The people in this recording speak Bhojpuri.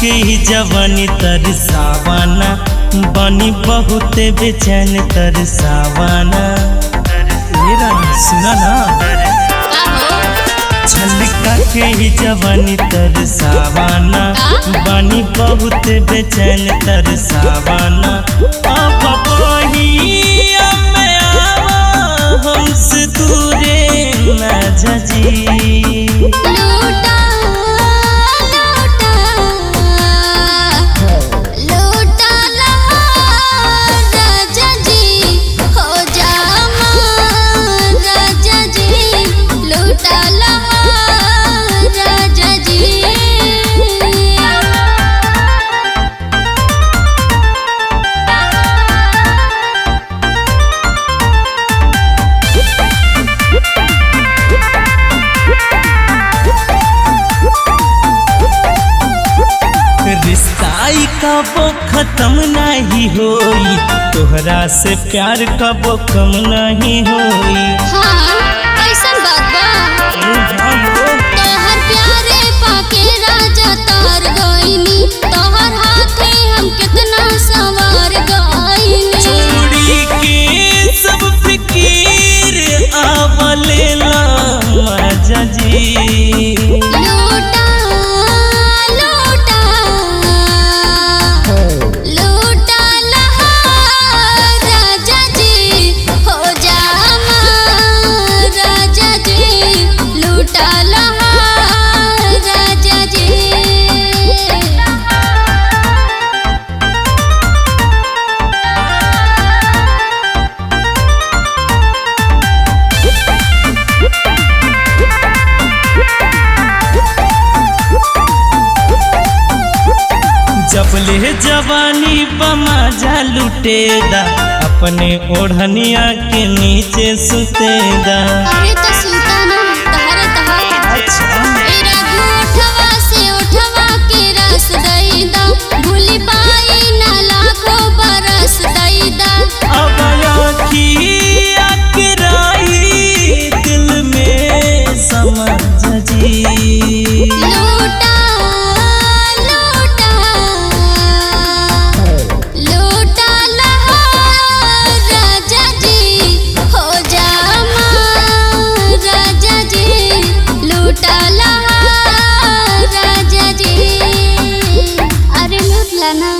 के ही जवानी तरसावाना, बनी बहुत बेचैन तरसावाना। सुना ना, छलका के ही जवानी तरसावाना, बनी बहुत बेचैन तरसावाना। अब बहिया में आवा हमसे दूरे ना जजी। रिश्ताई कबो खत्म नहीं होई, तोहरा से प्यार कबो कम नहीं होई। हाँ, कैसन बात बा? तोहर प्यारे पाके राजा तार गइनी, तोहर हाथे हम कितना संवार गइनी। छोड़ी के सब फिकीर आवलेला मजा जी। जबले जवानी बमाजा लुटेदा, अपने ओढ़निया के नीचे सुतेदा। अरे तो सुता ना, तहरे तहरे। अच्छा मेरा उठवा से उठवा के रस दैदा, भूली पाई ना लाखों बरस दैदा। अब आँखिया के राही दिल में समझ जी। अरे लूट लाना।